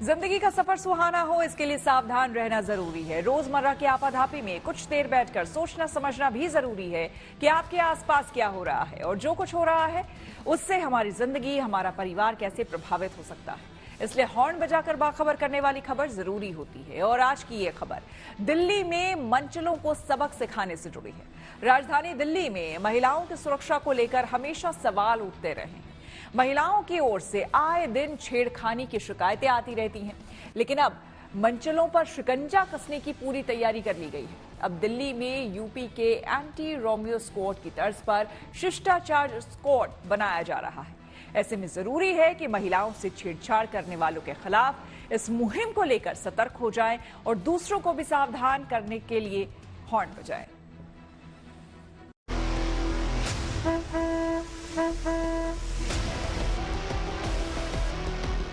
जिंदगी का सफर सुहाना हो, इसके लिए सावधान रहना जरूरी है। रोजमर्रा की आपाधापी में कुछ देर बैठकर सोचना समझना भी जरूरी है कि आपके आसपास क्या हो रहा है और जो कुछ हो रहा है उससे हमारी जिंदगी, हमारा परिवार कैसे प्रभावित हो सकता है। इसलिए हॉर्न बजाकर बाखबर करने वाली खबर जरूरी होती है। और आज की ये खबर दिल्ली में मनचलों को सबक सिखाने से जुड़ी है। राजधानी दिल्ली में महिलाओं की सुरक्षा को लेकर हमेशा सवाल उठते रहे हैं। महिलाओं की ओर से आए दिन छेड़खानी की शिकायतें आती रहती हैं, लेकिन अब मनचलों पर शिकंजा कसने की पूरी तैयारी कर ली गई है। अब दिल्ली में यूपी के एंटी रोमियो स्क्वाड की तर्ज पर शिष्टाचार स्क्वाड बनाया जा रहा है। ऐसे में जरूरी है कि महिलाओं से छेड़छाड़ करने वालों के खिलाफ इस मुहिम को लेकर सतर्क हो जाएं और दूसरों को भी सावधान करने के लिए हॉर्न बजाएं।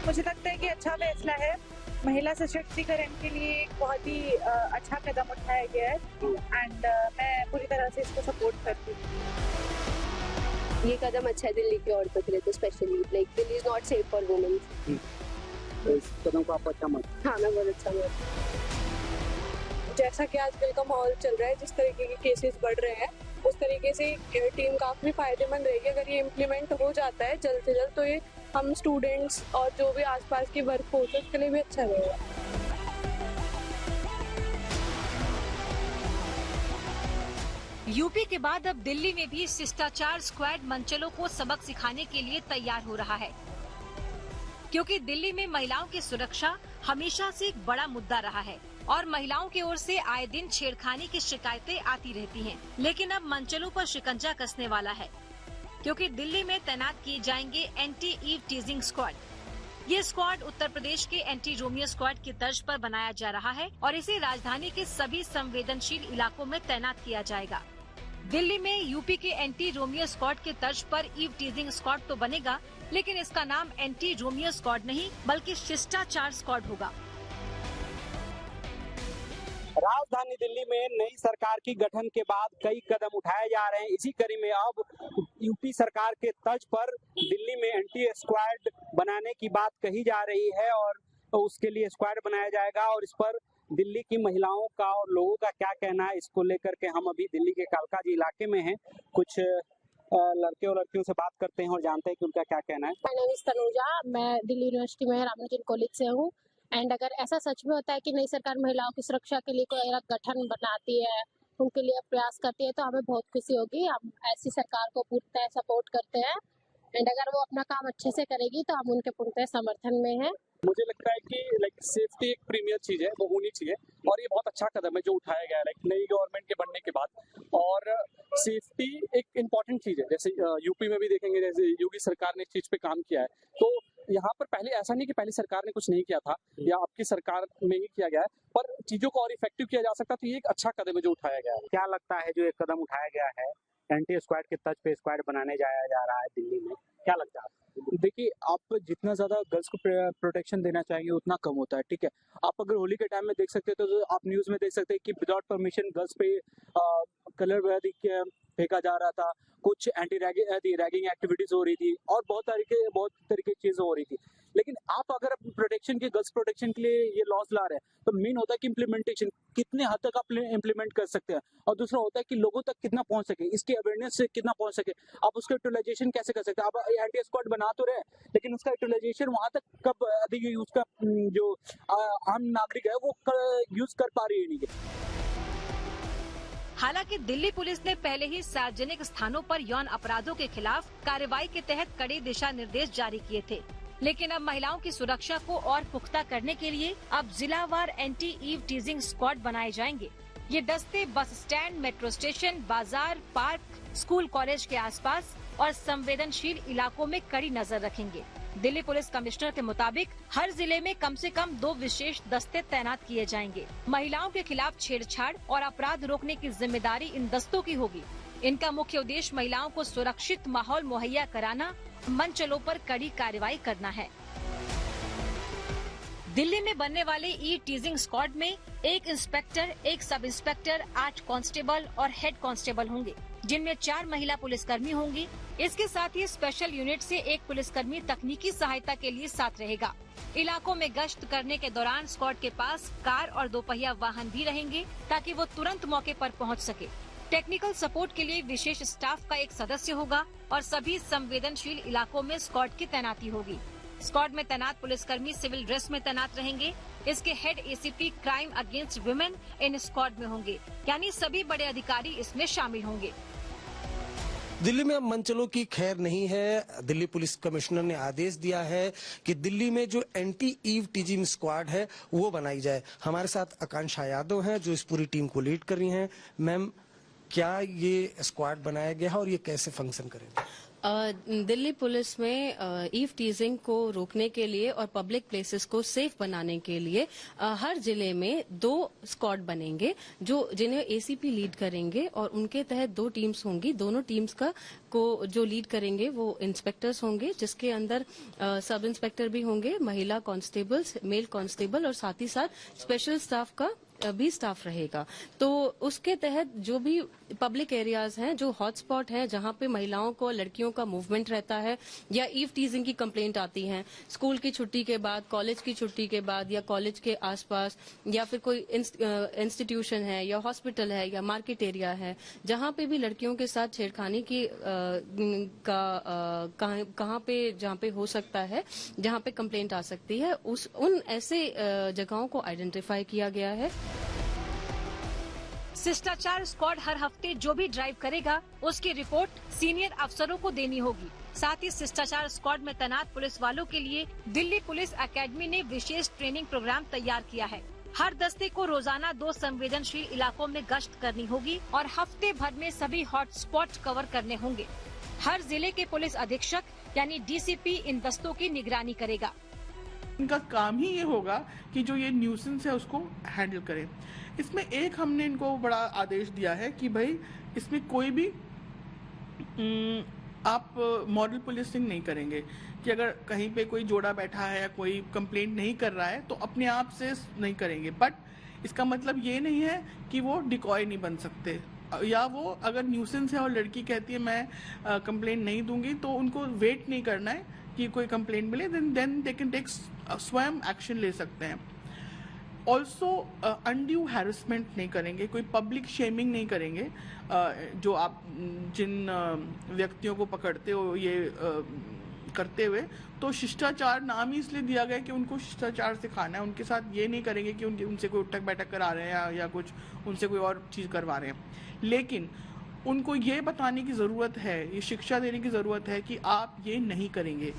मुझे लगता है कि अच्छा फैसला है। महिला सशक्तिकरण के लिए एक बहुत ही अच्छा कदम उठाया गया है एंड मैं पूरी तरह से इसको सपोर्ट करती हूँ। ये कदम अच्छा है दिल्ली की औरतों के लिए, तो specially like Delhi is not safe for women. तो इस कदम को आप अच्छा मानते? हाँ, मैं बहुत अच्छा मानती हूँ। जैसा कि आजकल का माहौल चल रहा है, जिस तरीके के केसेस बढ़ रहे हैं, उस तरीके से टीम काफी फायदेमंद रहेगी। अगर ये इम्प्लीमेंट हो जाता है जल्द से जल्द, तो ये हम स्टूडेंट्स और जो भी आसपास की वर्क फोर्स है उसके लिए भी अच्छा रहेगा। यूपी के बाद अब दिल्ली में भी शिष्टाचार स्क्वाड मनचलों को सबक सिखाने के लिए तैयार हो रहा है, क्योंकि दिल्ली में महिलाओं की सुरक्षा हमेशा से एक बड़ा मुद्दा रहा है और महिलाओं की ओर से आए दिन छेड़खानी की शिकायतें आती रहती हैं। लेकिन अब मनचलों पर शिकंजा कसने वाला है, क्योंकि दिल्ली में तैनात किए जाएंगे एंटी ईव टीजिंग स्क्वाड। ये स्क्वाड उत्तर प्रदेश के एंटी रोमियो स्क्वाड की तर्ज पर बनाया जा रहा है और इसे राजधानी के सभी संवेदनशील इलाकों में तैनात किया जाएगा। दिल्ली में यूपी के एंटी रोमियो स्क्वाड के तर्ज पर ईव टीजिंग स्क्वाड तो बनेगा, लेकिन इसका नाम एंटी रोमियो स्क्वाड नहीं बल्कि शिष्टाचार स्क्वाड होगा। राजधानी दिल्ली में नई सरकार की गठन के बाद कई कदम उठाए जा रहे हैं। इसी कड़ी में अब यूपी सरकार के तर्ज पर दिल्ली में एंटी स्क्वाड बनाने की बात कही जा रही है और उसके लिए स्क्वाड बनाया जाएगा। और इस पर दिल्ली की महिलाओं का और लोगों का क्या कहना है, इसको लेकर के हम अभी दिल्ली के कालकाजी इलाके में हैं। कुछ लड़के और लड़कियों से बात करते हैं और जानते हैं कि उनका क्या कहना है। माय नेम इज तनुजा, मैं दिल्ली यूनिवर्सिटी में रामानुजन कॉलेज से हूँ। एंड अगर ऐसा सच में होता है कि नई सरकार महिलाओं की सुरक्षा के लिए कोई गठन बनाती है, उनके लिए प्रयास करती है, तो हमें बहुत खुशी होगी। हम ऐसी सरकार को पूर्णतः सपोर्ट करते हैं एंड अगर वो अपना काम अच्छे से करेगी तो हम उनके पूर्णतः समर्थन में हैं। मुझे लगता है कि सेफ्टी एक प्रीमियर चीज है, वो होनी चाहिए और ये बहुत अच्छा कदम है जो उठाया गया है नई गवर्नमेंट के बनने के बाद। और सेफ्टी एक इम्पॉर्टेंट चीज है। जैसे यूपी में भी देखेंगे, जैसे योगी सरकार ने इस चीज पे काम किया है, तो यहाँ पर पहले ऐसा नहीं कि पहली सरकार ने कुछ नहीं किया था या आपकी सरकार में ही किया गया है, पर चीजों को और इफेक्टिव किया जा सकता। तो ये एक अच्छा कदम है जो उठाया गया है। क्या लगता है जो एक कदम उठाया गया है, एंटी स्क्वाड के तर्ज पे स्क्वाड बनाने जाया जा रहा है दिल्ली में, क्या लगता है? देखिए, आप जितना ज्यादा गर्ल्स को प्रोटेक्शन देना चाहिए उतना कम होता है, ठीक है। आप अगर होली के टाइम में देख सकते हो तो आप न्यूज में देख सकते हैं कि विदाउट परमिशन गर्ल्स पे कलर फेंका जा रहा था, कुछ एंटी रैगिंग एक्टिविटीज हो रही थी और बहुत तरीके की चीजें हो रही थी। लेकिन आप अगर प्रोटेक्शन के गर्ल्स प्रोटेक्शन के लिए ये लॉज ला रहे हैं तो मेन होता है कि इम्प्लीमेंटेशन कितने हद तक आप इम्प्लीमेंट कर सकते हैं, और दूसरा होता है कि लोगों तक कितना पहुंच सके, इसकी अवेयरनेस से कितना पहुंच सके, आप उसका यूटिलाइजेशन कैसे कर सकते हैं। आप एंटी स्क्वाड बना तो रहे, लेकिन उसका यूटिलाइजेशन वहां तक कब अधिक यूज का जो आम नागरिक है वो यूज कर पा रही है नहीं है। हालांकि दिल्ली पुलिस ने पहले ही सार्वजनिक स्थानों पर यौन अपराधों के खिलाफ कार्रवाई के तहत कड़े दिशा निर्देश जारी किए थे, लेकिन अब महिलाओं की सुरक्षा को और पुख्ता करने के लिए अब जिलावार एंटी ईव टीजिंग स्क्वाड बनाए जाएंगे। ये दस्ते बस स्टैंड, मेट्रो स्टेशन, बाजार, पार्क, स्कूल, कॉलेज के आसपास और संवेदनशील इलाकों में कड़ी नजर रखेंगे। दिल्ली पुलिस कमिश्नर के मुताबिक हर जिले में कम से कम 2 विशेष दस्ते तैनात किए जाएंगे। महिलाओं के खिलाफ छेड़छाड़ और अपराध रोकने की जिम्मेदारी इन दस्तों की होगी। इनका मुख्य उद्देश्य महिलाओं को सुरक्षित माहौल मुहैया कराना, मनचलों पर कड़ी कार्रवाई करना है। दिल्ली में बनने वाले ई टीजिंग स्क्वाड में 1 इंस्पेक्टर, 1 सब इंस्पेक्टर, 8 कांस्टेबल और हेड कांस्टेबल होंगे, जिनमें 4 महिला पुलिसकर्मी होंगी। इसके साथ ही स्पेशल यूनिट से 1 पुलिसकर्मी तकनीकी सहायता के लिए साथ रहेगा। इलाकों में गश्त करने के दौरान स्क्वाड के पास कार और दोपहिया वाहन भी रहेंगे ताकि वो तुरंत मौके पर पहुंच सके। टेक्निकल सपोर्ट के लिए विशेष स्टाफ का एक सदस्य होगा और सभी संवेदनशील इलाकों में स्क्वाड की तैनाती होगी। स्क्वाड में तैनात पुलिसकर्मी सिविल ड्रेस में तैनात रहेंगे। इसके head ACP crime against women in squad में होंगे, यानी सभी बड़े अधिकारी इसमें शामिल होंगे। दिल्ली में अब मनचलों की खैर नहीं है। दिल्ली पुलिस कमिश्नर ने आदेश दिया है कि दिल्ली में जो एंटी ईव टीजिंग स्क्वाड है वो बनाई जाए। हमारे साथ आकांक्षा यादव हैं जो इस पूरी टीम को लीड कर रही हैं। मैम, क्या ये स्क्वाड बनाया गया है और ये कैसे फंक्शन करेगा? दिल्ली पुलिस में ईव टीजिंग को रोकने के लिए और पब्लिक प्लेसेस को सेफ बनाने के लिए हर जिले में 2 स्क्वाड बनेंगे जिन्हें एसीपी लीड करेंगे और उनके तहत 2 टीम्स होंगी। दोनों टीम्स को जो लीड करेंगे वो इंस्पेक्टर्स होंगे, जिसके अंदर सब इंस्पेक्टर भी होंगे, महिला कांस्टेबल्स, मेल कांस्टेबल और साथ ही साथ स्पेशल स्टाफ का भी स्टाफ रहेगा। तो उसके तहत जो भी पब्लिक एरियाज हैं, जो हॉटस्पॉट है, जहां पे महिलाओं को, लड़कियों का मूवमेंट रहता है या ईव टीजिंग की कंप्लेंट आती है, स्कूल की छुट्टी के बाद, कॉलेज की छुट्टी के बाद या कॉलेज के आसपास या फिर कोई इंस्टीट्यूशन है या हॉस्पिटल है या मार्केट एरिया है, जहां पे भी लड़कियों के साथ छेड़खानी की कहां पे जहां पे हो सकता है, जहां पे कंप्लेंट आ सकती है, उन ऐसे जगहों को आइडेंटिफाई किया गया है। शिष्टाचार स्क्वाड हर हफ्ते जो भी ड्राइव करेगा उसकी रिपोर्ट सीनियर अफसरों को देनी होगी। साथ ही शिष्टाचार स्क्वाड में तैनात पुलिस वालों के लिए दिल्ली पुलिस एकेडमी ने विशेष ट्रेनिंग प्रोग्राम तैयार किया है। हर दस्ते को रोजाना 2 संवेदनशील इलाकों में गश्त करनी होगी और हफ्ते भर में सभी हॉटस्पॉट कवर करने होंगे। हर जिले के पुलिस अधीक्षक यानी डीसीपी इन दस्तों की निगरानी करेगा। इनका काम ही ये होगा कि जो ये न्यूसेंस है उसको हैंडल करें। इसमें एक हमने इनको बड़ा आदेश दिया है कि भाई इसमें कोई भी आप मॉरल पुलिसिंग नहीं करेंगे कि अगर कहीं पे कोई जोड़ा बैठा है या कोई कंप्लेंट नहीं कर रहा है तो अपने आप से नहीं करेंगे। बट इसका मतलब ये नहीं है कि वो डिकॉय नहीं बन सकते, या वो अगर न्यूसेंस है और लड़की कहती है मैं कंप्लेंट नहीं दूंगी तो उनको वेट नहीं करना है कि कोई कंप्लेंट मिले, देन दे कैन टेक स्वयं एक्शन ले सकते हैं। ऑल्सो अनड्यू हैरेसमेंट नहीं करेंगे, कोई पब्लिक शेमिंग नहीं करेंगे। जो आप जिन व्यक्तियों को पकड़ते हो ये करते हुए, तो शिष्टाचार नाम ही इसलिए दिया गया कि उनको शिष्टाचार सिखाना है। उनके साथ ये नहीं करेंगे कि उनसे कोई उठक बैठक करा रहे हैं या कुछ उनसे कोई और चीज़ करवा रहे हैं, लेकिन उनको ये बताने की ज़रूरत है, ये शिक्षा देने की ज़रूरत है कि आप ये नहीं करेंगे।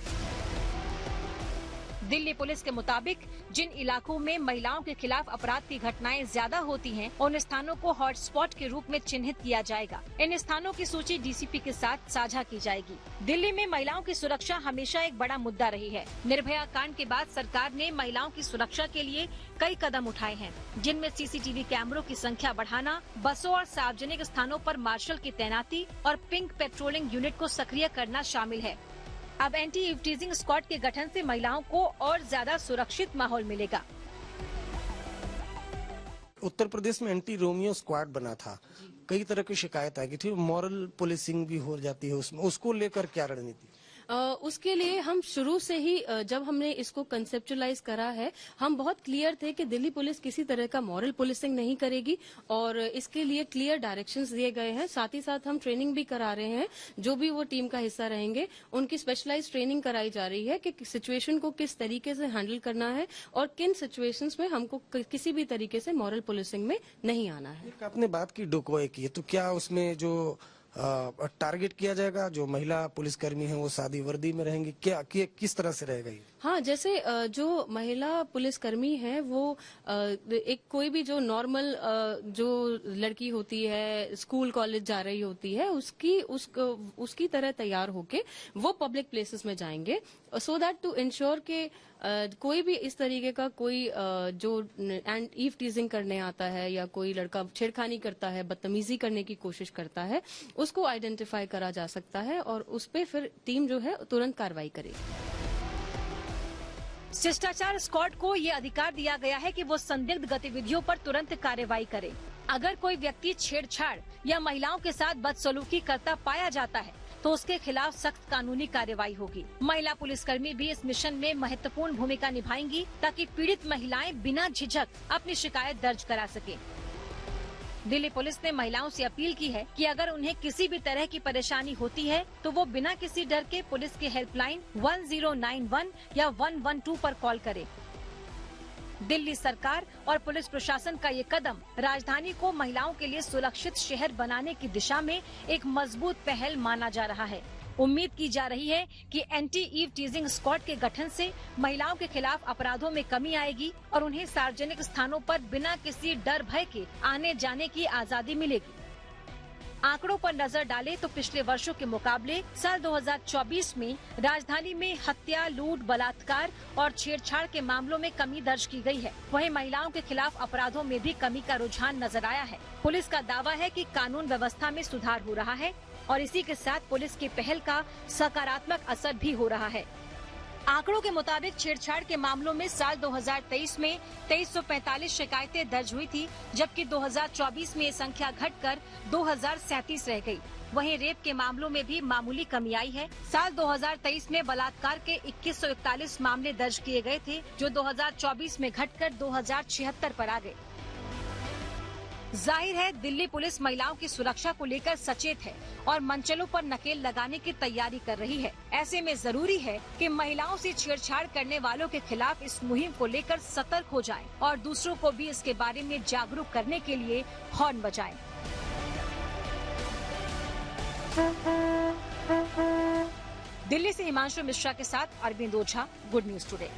दिल्ली पुलिस के मुताबिक जिन इलाकों में महिलाओं के खिलाफ अपराध की घटनाएं ज्यादा होती हैं, उन स्थानों को हॉटस्पॉट के रूप में चिन्हित किया जाएगा। इन स्थानों की सूची डीसीपी के साथ साझा की जाएगी। दिल्ली में महिलाओं की सुरक्षा हमेशा एक बड़ा मुद्दा रही है। निर्भया कांड के बाद सरकार ने महिलाओं की सुरक्षा के लिए कई कदम उठाए हैं, जिनमें सीसीटीवी कैमरों की संख्या बढ़ाना, बसों और सार्वजनिक स्थानों पर मार्शल की तैनाती और पिंक पेट्रोलिंग यूनिट को सक्रिय करना शामिल है। अब एंटी ईव टीजिंग स्क्वाड के गठन से महिलाओं को और ज्यादा सुरक्षित माहौल मिलेगा। उत्तर प्रदेश में एंटी रोमियो स्क्वाड बना था, कई तरह की शिकायत आई थी, मॉरल पुलिसिंग भी हो जाती है उसमें, उसको लेकर क्या रणनीति? उसके लिए हम शुरू से ही जब हमने इसको कंसेप्चुलाइज करा है, हम बहुत क्लियर थे कि दिल्ली पुलिस किसी तरह का मॉरल पुलिसिंग नहीं करेगी और इसके लिए क्लियर डायरेक्शंस दिए गए हैं। साथ ही साथ हम ट्रेनिंग भी करा रहे हैं, जो भी वो टीम का हिस्सा रहेंगे उनकी स्पेशलाइज ट्रेनिंग कराई जा रही है कि सिचुएशन को किस तरीके से हैंडल करना है और किन सिचुएशंस में हमको किसी भी तरीके से मॉरल पुलिसिंग में नहीं आना है। आपने बात की डिकॉय की, तो क्या उसमें जो टारगेट किया जाएगा, जो महिला पुलिसकर्मी हैं वो सादी वर्दी में रहेंगी, क्या किस तरह से रहेगा ये? हाँ, जैसे जो महिला पुलिसकर्मी है वो एक कोई भी जो नॉर्मल जो लड़की होती है, स्कूल कॉलेज जा रही होती है, उसकी तरह तैयार होके वो पब्लिक प्लेसेस में जाएंगे, सो दैट टू इंश्योर के कोई भी इस तरीके का कोई जो ईव टीजिंग करने आता है या कोई लड़का छेड़खानी करता है, बदतमीजी करने की कोशिश करता है, उसको आइडेंटिफाई करा जा सकता है और उस पे फिर टीम जो है तुरंत कार्रवाई करेगी। शिष्टाचार स्क्वाड को ये अधिकार दिया गया है कि वो संदिग्ध गतिविधियों पर तुरंत कार्रवाई करे। अगर कोई व्यक्ति छेड़छाड़ या महिलाओं के साथ बदसलूकी करता पाया जाता है तो उसके खिलाफ सख्त कानूनी कार्रवाई होगी। महिला पुलिसकर्मी भी इस मिशन में महत्वपूर्ण भूमिका निभाएंगी ताकि पीड़ित महिलाएं बिना झिझक अपनी शिकायत दर्ज करा सके। दिल्ली पुलिस ने महिलाओं से अपील की है कि अगर उन्हें किसी भी तरह की परेशानी होती है तो वो बिना किसी डर के पुलिस के हेल्पलाइन 1091 या 112 पर कॉल करें। दिल्ली सरकार और पुलिस प्रशासन का ये कदम राजधानी को महिलाओं के लिए सुरक्षित शहर बनाने की दिशा में एक मजबूत पहल माना जा रहा है। उम्मीद की जा रही है कि एंटी ईव टीजिंग स्क्वाड के गठन से महिलाओं के खिलाफ अपराधों में कमी आएगी और उन्हें सार्वजनिक स्थानों पर बिना किसी डर भय के आने जाने की आजादी मिलेगी। आंकड़ों पर नजर डालें तो पिछले वर्षों के मुकाबले साल 2024 में राजधानी में हत्या, लूट, बलात्कार और छेड़छाड़ के मामलों में कमी दर्ज की गई है। वहीं महिलाओं के खिलाफ अपराधों में भी कमी का रुझान नजर आया है। पुलिस का दावा है कि कानून व्यवस्था में सुधार हो रहा है और इसी के साथ पुलिस की पहल का सकारात्मक असर भी हो रहा है। आंकड़ों के मुताबिक छेड़छाड़ के मामलों में साल 2023 में 2345 शिकायतें दर्ज हुई थी, जबकि 2024 में ये संख्या घटकर 2037 रह गई। वहीं रेप के मामलों में भी मामूली कमी आई है। साल 2023 में बलात्कार के 2141 मामले दर्ज किए गए थे, जो 2024 में घटकर 2076 पर आ गए। जाहिर है दिल्ली पुलिस महिलाओं की सुरक्षा को लेकर सचेत है और मंचलों पर नकेल लगाने की तैयारी कर रही है। ऐसे में जरूरी है कि महिलाओं से छेड़छाड़ करने वालों के खिलाफ इस मुहिम को लेकर सतर्क हो जाएं और दूसरों को भी इसके बारे में जागरूक करने के लिए हॉर्न बजाएं। दिल्ली से हिमांशु मिश्रा के साथ अरविंद ओझा, गुड न्यूज टुडे।